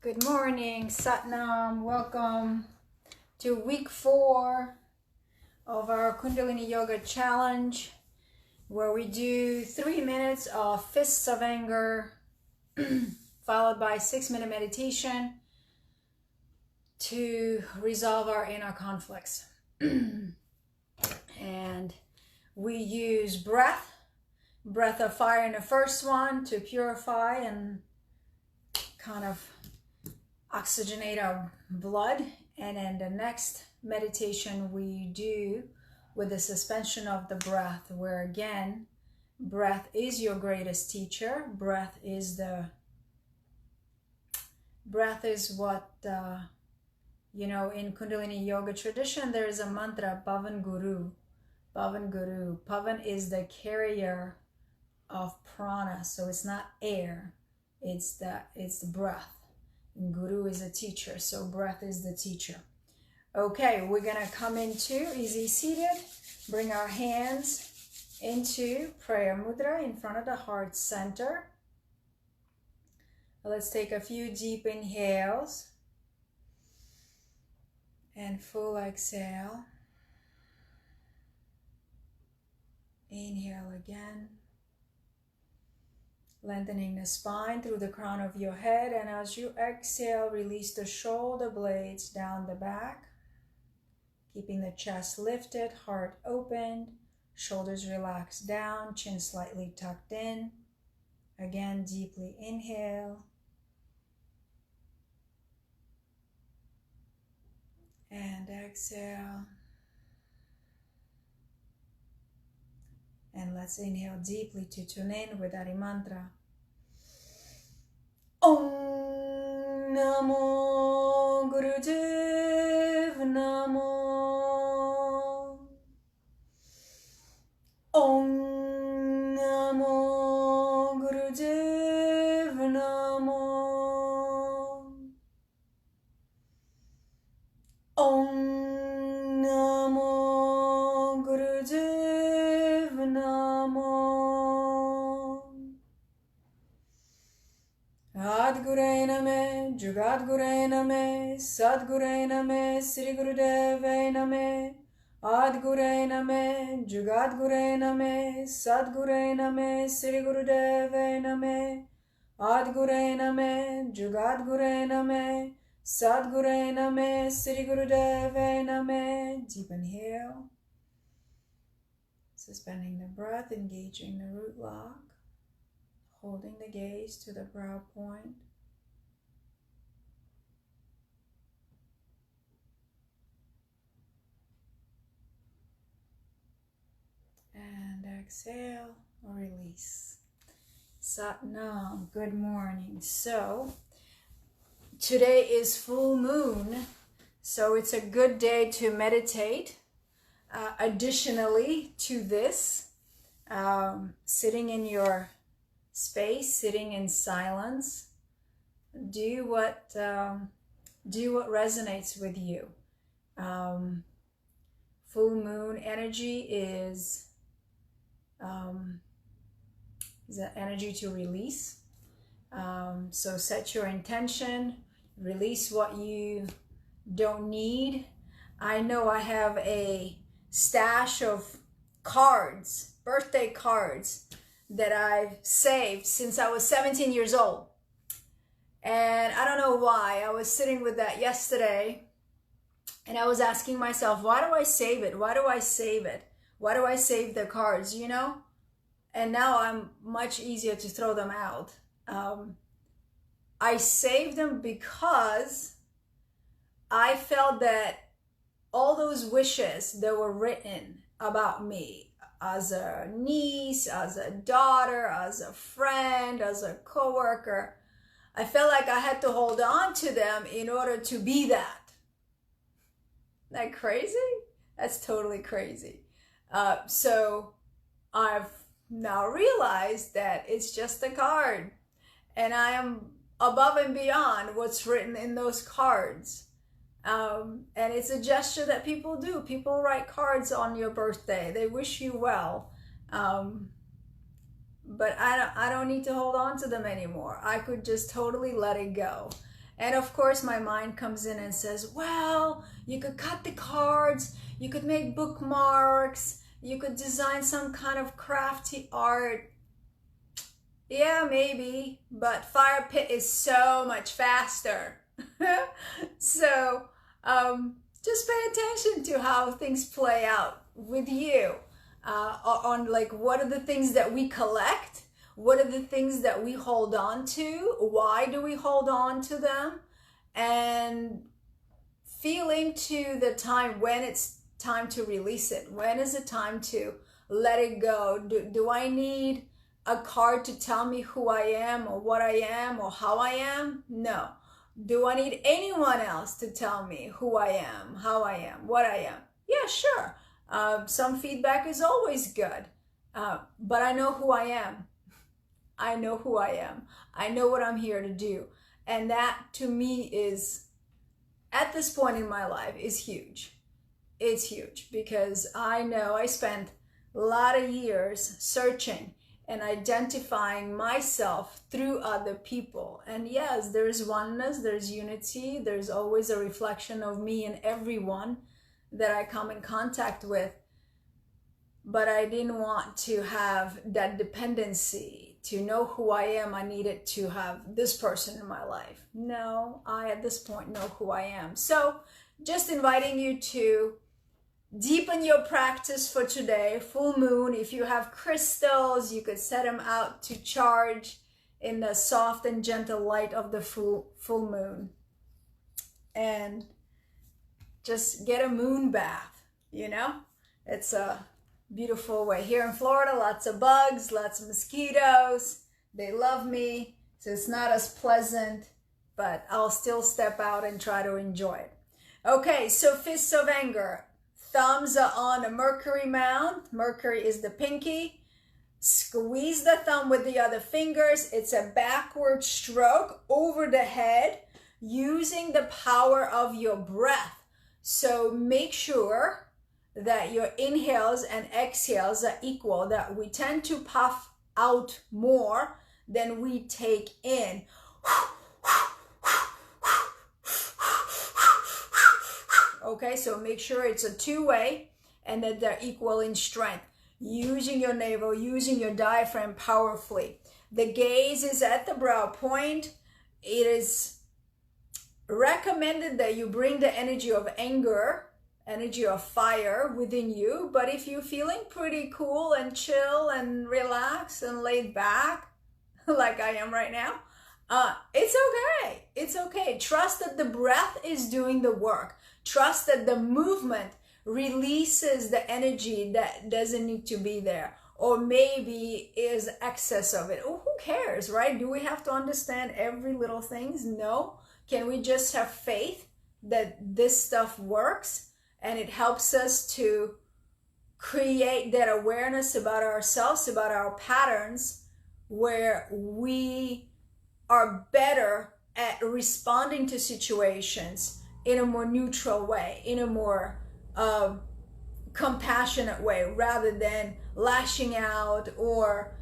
Good morning, Satnam. Welcome to week 4 of our Kundalini Yoga challenge, where we do 3 minutes of fists of anger, followed by 6-minute meditation to resolve our inner conflicts. And we use breath of fire in the first one to purify and kind of oxygenate our blood, and then the next meditation we do with the suspension of the breath, where again breath is your greatest teacher. Breath is what in Kundalini Yoga tradition there is a mantra, Pavan Guru. Pavan is the carrier of prana, so it's not air, it's the breath. And Guru is a teacher, so breath is the teacher. Okay, we're gonna come into easy seated, bring our hands into prayer mudra in front of the heart center. Let's take a few deep inhales and full exhale. Inhale again, lengthening the spine through the crown of your head, and as you exhale, release the shoulder blades down the back, keeping the chest lifted, heart opened, shoulders relaxed down, chin slightly tucked in. Again, deeply inhale and exhale. And let's inhale deeply to tune in with Hari Mantra. Om Namo Gurudev Namo. Om Namo Gurudev Namo. Om Namo Gurudev Namo. Adgure Name, Jugadgure Name, Sadgure Name, Sri Gurudeve Name. Adgure Name, Jugadgure Name, Sadgure Name, Sri Gurudeve Name. Adgure Name, Jugadgure Name, Sadgure Name, Sri Gurudeve Name. Deep inhale. Suspending the breath, engaging the root lock, holding the gaze to the brow point. And exhale or release. Satnam, good morning. So, today is full moon, so it's a good day to meditate. Additionally to this, sitting in your space, sitting in silence, do what resonates with you. Full moon energy is an energy to release. So set your intention, release what you don't need. I know I have a stash of cards, birthday cards, that I've saved since I was 17 years old. And I don't know why. I was sitting with that yesterday and I was asking myself, why do I save it? Why do I save it? Why do I save the cards, And now I'm much easier to throw them out. I saved them because I felt that all those wishes that were written about me as a niece, as a daughter, as a friend, as a coworker, I felt like I had to hold on to them in order to be that. Isn't that crazy? That's totally crazy. So I've now realized that it's just a card, and I am above and beyond what's written in those cards. And it's a gesture that people do. People write cards on your birthday. They wish you well. But I don't need to hold on to them anymore. I could just totally let it go. And of course, my mind comes in and says, well, you could cut the cards, you could make bookmarks, you could design some kind of crafty art. Yeah, maybe, but fire pit is so much faster. So just pay attention to how things play out with you, on like, what are the things that we collect? What are the things that we hold on to? Why do we hold on to them? And feeling to the time when it's time to release it. When is it time to let it go? Do I need a card to tell me who I am or what I am or how I am? No. Do I need anyone else to tell me who I am, how I am, what I am? Yeah, sure. Some feedback is always good. But I know who I am. I know who I am. I know what I'm here to do. And that to me is, at this point in my life, is huge. It's huge because I know I spent a lot of years searching and identifying myself through other people. And yes, there's oneness, there's unity, there's always a reflection of me in everyone that I come in contact with. But I didn't want to have that dependency. To know who I am, I needed to have this person in my life. No, I at this point know who I am. So just inviting you to deepen your practice for today. Full moon, if you have crystals, you could set them out to charge in the soft and gentle light of the full moon. And just get a moon bath, you know? It's a beautiful way. Here in Florida, lots of bugs, lots of mosquitoes. They love me, so it's not as pleasant, but I'll still step out and try to enjoy it. Okay, so fists of anger. Thumbs are on a Mercury mound. Mercury is the pinky. Squeeze the thumb with the other fingers. It's a backward stroke over the head using the power of your breath. So make sure that your inhales and exhales are equal, that we tend to puff out more than we take in. Okay, so make sure it's a two-way and that they're equal in strength. Using your navel, using your diaphragm powerfully. The gaze is at the brow point. It is recommended that you bring the energy of anger, energy of fire within you, but if you're feeling pretty cool and chill and relaxed and laid back, like I am right now, it's okay. It's okay. Trust that the breath is doing the work. Trust that the movement releases the energy that doesn't need to be there, or maybe is excess of it. Oh, who cares, right? Do we have to understand every little thing? No. Can we just have faith that this stuff works? And it helps us to create that awareness about ourselves, about our patterns, where we are better at responding to situations in a more neutral way, in a more compassionate way, rather than lashing out or,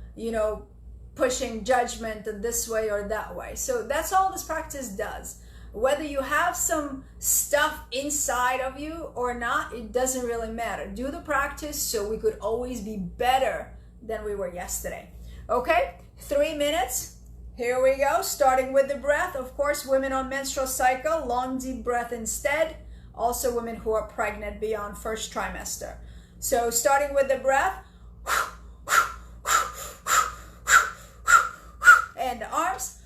pushing judgment this way or that way. So that's all this practice does. Whether you have some stuff inside of you or not, it doesn't really matter. Do the practice so we could always be better than we were yesterday. Okay, 3 minutes. Here we go, starting with the breath. Of course, women on menstrual cycle, long deep breath instead. Also women who are pregnant beyond first trimester. So starting with the breath. And the arms.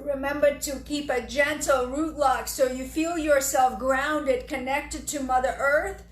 Remember to keep a gentle root lock so you feel yourself grounded, connected to Mother Earth.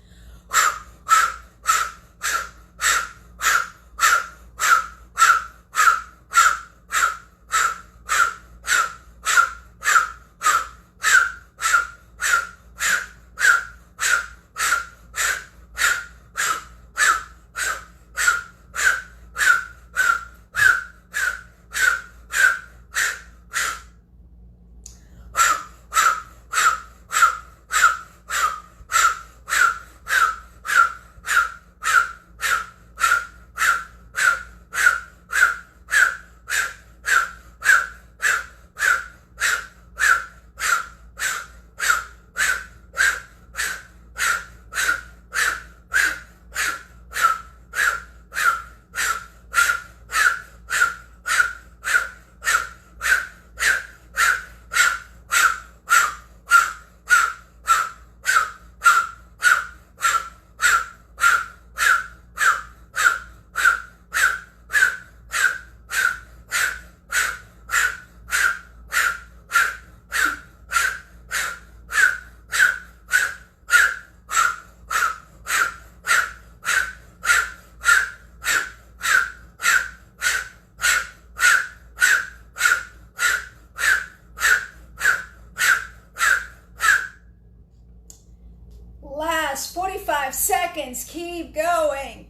keep going.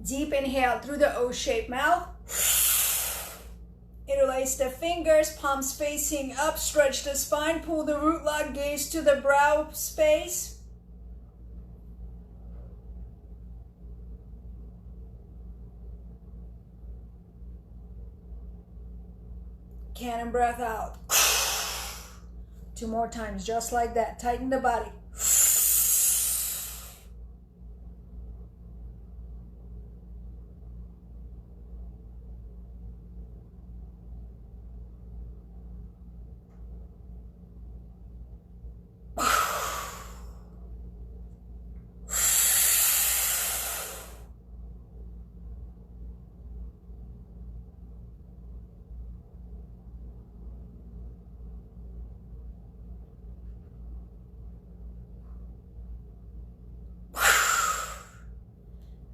Deep inhale through the O-shaped mouth. Interlace the fingers, palms facing up, stretch the spine, pull the root log, gaze to the brow space. Cannon breath out. 2 more times, just like that. Tighten the body.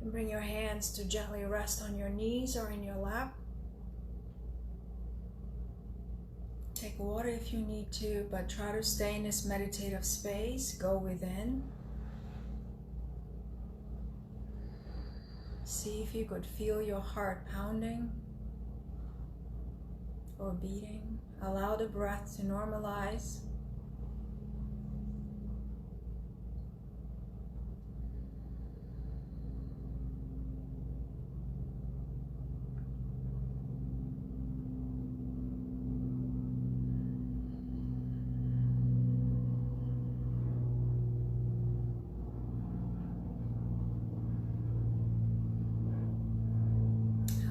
And bring your hands to gently rest on your knees or in your lap. Take water if you need to, but try to stay in this meditative space. Go within. See if you could feel your heart pounding or beating. Allow the breath to normalize.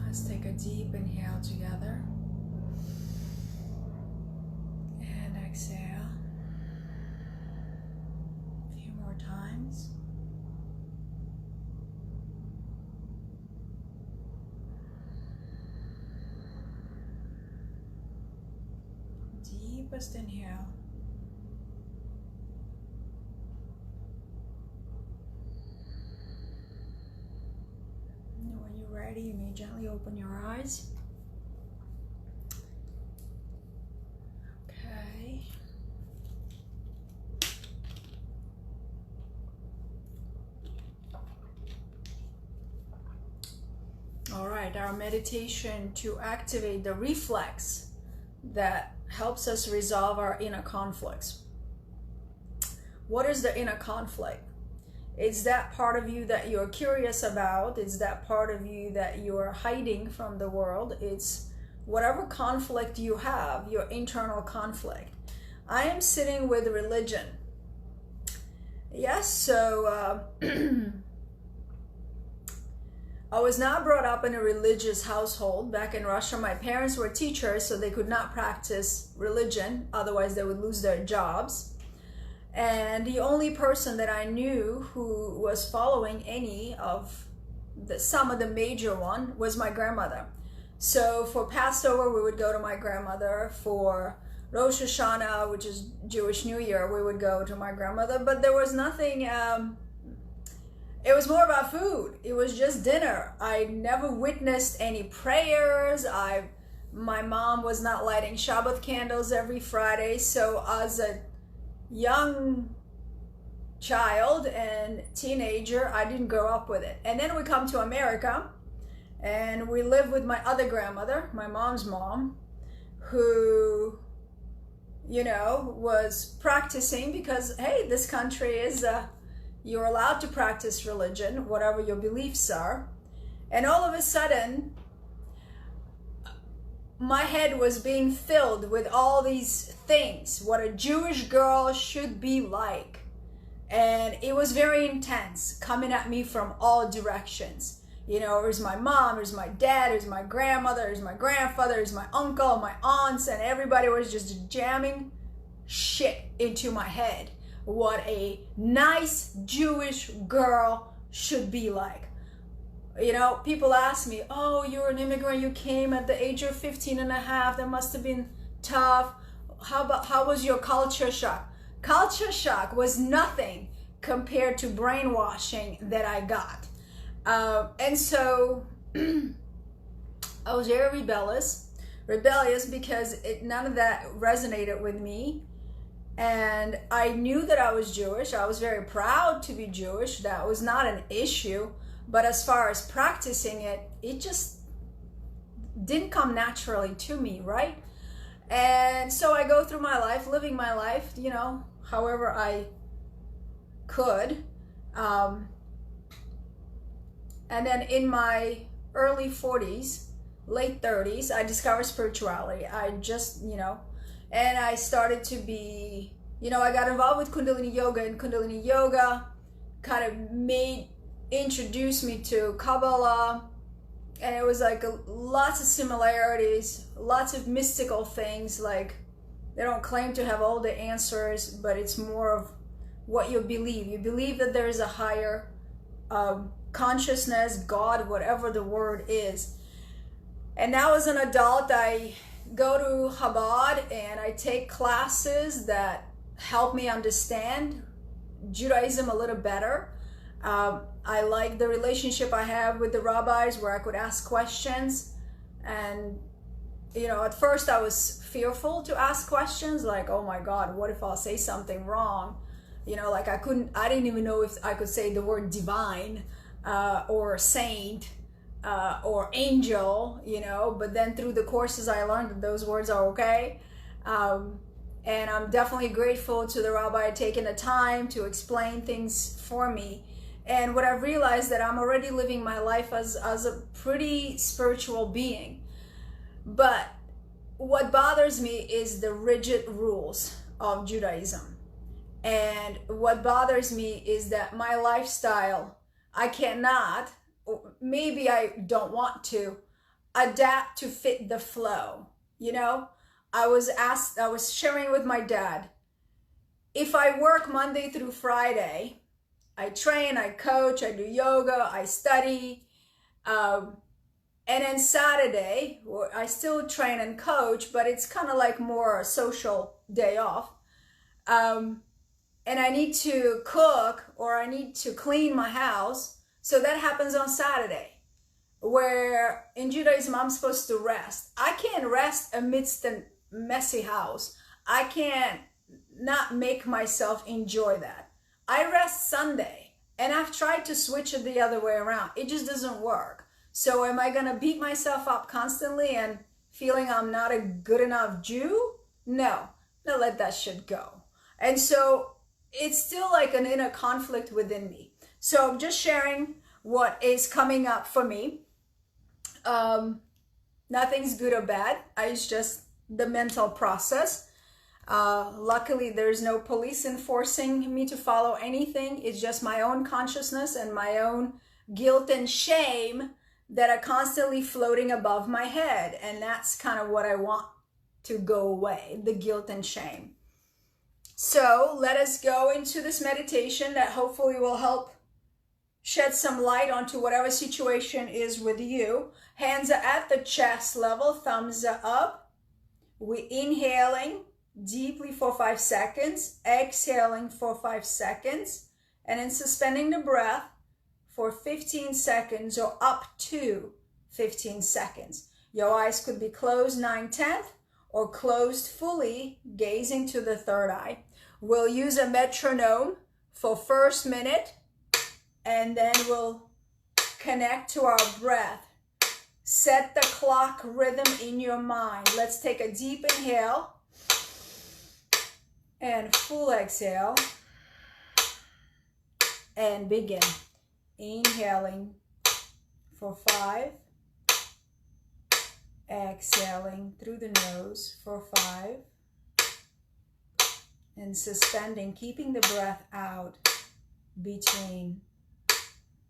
Let's take a deep inhale together and exhale a few more times. Deepest inhale. Ready, you may gently open your eyes. Okay. All right, our meditation to activate the reflex that helps us resolve our inner conflicts. What is the inner conflict? It's that part of you that you're curious about. It's that part of you that you're hiding from the world. It's whatever conflict you have, your internal conflict. I am sitting with religion. Yes, so I was not brought up in a religious household. Back in Russia, my parents were teachers, so they could not practice religion. Otherwise, they would lose their jobs. And the only person that I knew who was following any of some of the major one was my grandmother. So for Passover, we would go to my grandmother. For Rosh Hashanah, which is Jewish New Year, we would go to my grandmother. But there was nothing, it was more about food. It was just dinner. I never witnessed any prayers. My mom was not lighting Shabbat candles every Friday. So as a young child and teenager, I didn't grow up with it. And then we come to America and we live with my other grandmother, my mom's mom, who, you know, was practicing because, hey, this country is, you're allowed to practice religion, whatever your beliefs are. And all of a sudden, my head was being filled with all these things, what a Jewish girl should be like. And it was very intense, coming at me from all directions. You know, there's my mom, there's my dad, there's my grandmother, there's my grandfather, there's my uncle, my aunts, and everybody was just jamming shit into my head. What a nice Jewish girl should be like. You know, people ask me, oh, you're an immigrant, you came at the age of 15 and a half, that must have been tough. How was your culture shock? Culture shock was nothing compared to brainwashing that I got. And so I was very rebellious because none of that resonated with me. And I knew that I was Jewish. I was very proud to be Jewish. That was not an issue. But as far as practicing it, it just didn't come naturally to me, right? And so I go through my life, living my life, you know, however I could. And then in my early 40s, late 30s, I discovered spirituality. I just, you know, and I started to be, you know, I got involved with Kundalini Yoga, and Kundalini Yoga kind of introduced me to Kabbalah. And it was like lots of similarities, lots of mystical things. Like, they don't claim to have all the answers, but it's more of what you believe. You believe that there is a higher consciousness, God, whatever the word is. And now as an adult, I go to Chabad and I take classes that help me understand Judaism a little better. I like the relationship I have with the rabbis, where I could ask questions. And, you know, at first I was fearful to ask questions, like, oh my God, what if I'll say something wrong? You know, like I didn't even know if I could say the word divine, or saint, or angel, you know, but then through the courses I learned that those words are okay. And I'm definitely grateful to the rabbi taking the time to explain things for me. And what I've realized, that I'm already living my life as a pretty spiritual being. But what bothers me is the rigid rules of Judaism. And what bothers me is that my lifestyle, I cannot, or maybe I don't want to, adapt to fit the flow. You know, I was sharing with my dad, if I work Monday through Friday, I train, I coach, I do yoga, I study, and then Saturday, I still train and coach, but it's kind of like more a social day off. And I need to cook, or I need to clean my house. So that happens on Saturday, where in Judaism, I'm supposed to rest. I can't rest amidst a messy house. I can't not make myself enjoy that. I rest Sunday, and I've tried to switch it the other way around. It just doesn't work. So am I going to beat myself up constantly and feeling I'm not a good enough Jew? No, let that shit go. And so it's still like an inner conflict within me. So I'm just sharing what is coming up for me. Nothing's good or bad. It's just the mental process. Luckily, there's no police enforcing me to follow anything. It's just my own consciousness and my own guilt and shame that are constantly floating above my head. And that's kind of what I want to go away, the guilt and shame. So let us go into this meditation that hopefully will help shed some light onto whatever situation is with you. Hands are at the chest level, thumbs are up. We're inhaling deeply for 5 seconds, exhaling for 5 seconds, and then suspending the breath for 15 seconds or up to 15 seconds. Your eyes could be closed 9/10 or closed fully, gazing to the third eye. We'll use a metronome for first minute, and then we'll connect to our breath. Set the clock rhythm in your mind. Let's take a deep inhale and full exhale, and begin. Inhaling for 5, exhaling through the nose for 5, and suspending, keeping the breath out between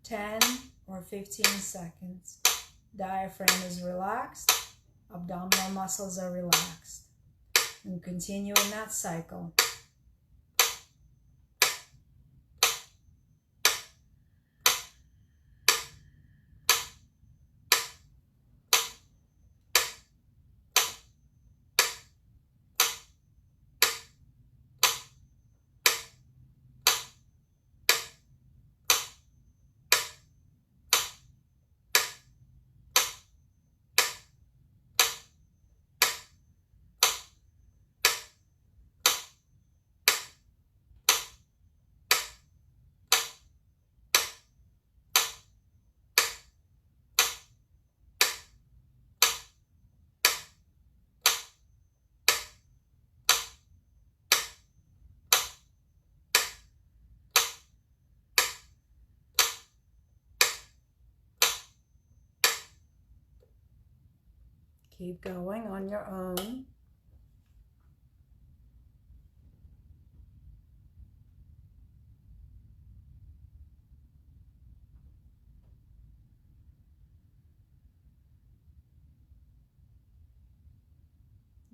10 or 15 seconds. Diaphragm is relaxed, abdominal muscles are relaxed. And continue in that cycle. Keep going on your own.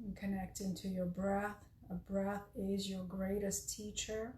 And connect into your breath. A breath is your greatest teacher.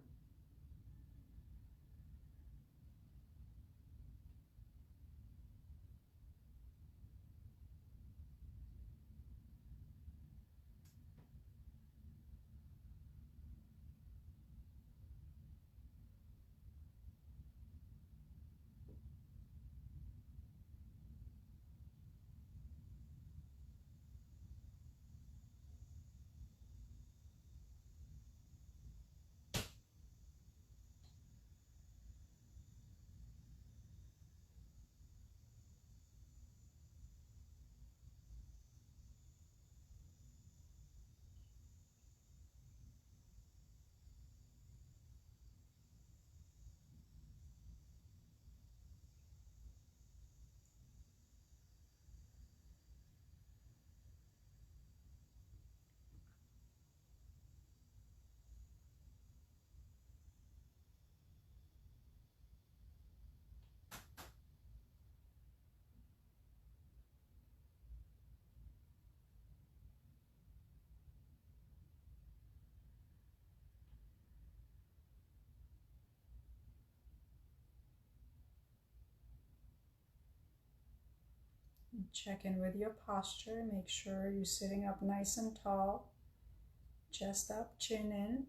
Check in with your posture. Make sure you're sitting up nice and tall. Chest up, chin in.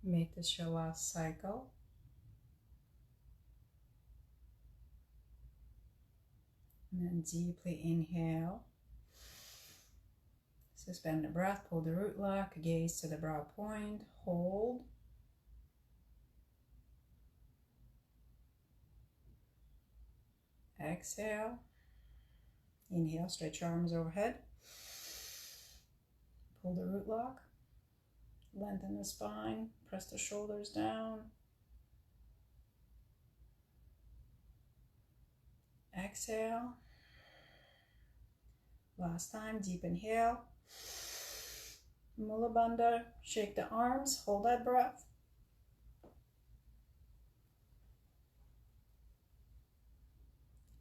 Make this your last cycle. And then deeply inhale. Suspend the breath, pull the root lock, gaze to the brow point, hold. Exhale. Inhale, stretch your arms overhead. Pull the root lock. Lengthen the spine, press the shoulders down. Exhale. Last time, deep inhale. Mula Bandha, shake the arms, hold that breath.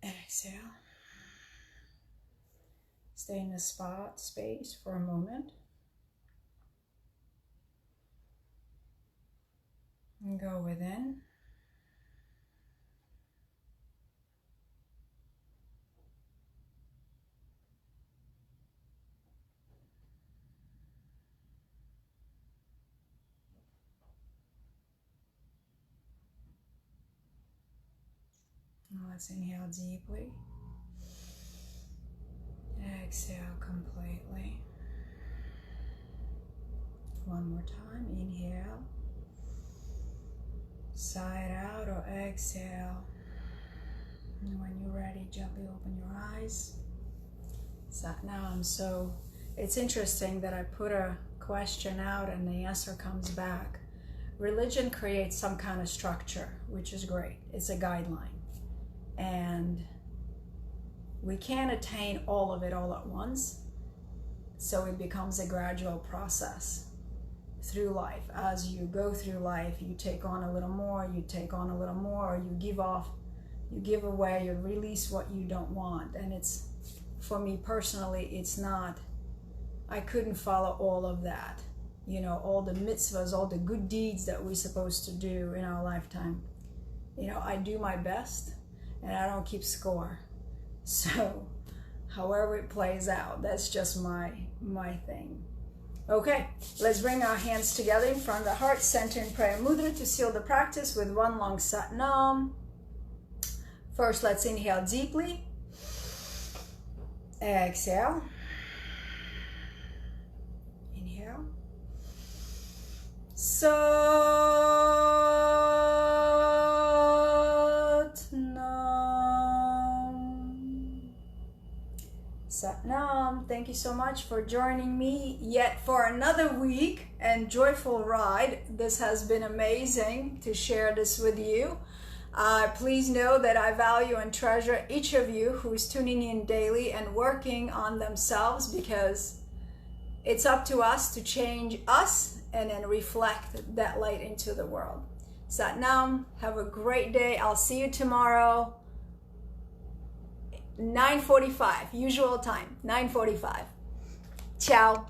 Exhale. Stay in the space for a moment. And go within. Let's inhale deeply. Exhale completely. One more time. Inhale. Side out or exhale. And when you're ready, gently open your eyes. Sat Nam. So it's interesting that I put a question out and the answer comes back. Religion creates some kind of structure, which is great. It's a guideline. And we can't attain all of it all at once. So it becomes a gradual process through life. As you go through life, you take on a little more, you take on a little more, or you give off, you give away, you release what you don't want. And it's, for me personally, it's not, I couldn't follow all of that. You know, all the mitzvahs, all the good deeds that we're supposed to do in our lifetime. You know, I do my best and I don't keep score. So, however it plays out, that's just my thing. Okay, let's bring our hands together in front of the heart, center in prayer mudra to seal the practice with one long Sat Nam. First, let's inhale deeply. Exhale. Inhale. Sat Nam. Sat Nam. Thank you so much for joining me yet for another week and joyful ride. This has been amazing to share this with you. Please know that I value and treasure each of you who is tuning in daily and working on themselves, because it's up to us to change us and then reflect that light into the world. Sat Nam, have a great day. I'll see you tomorrow, 9:45, usual time, 9:45. Ciao.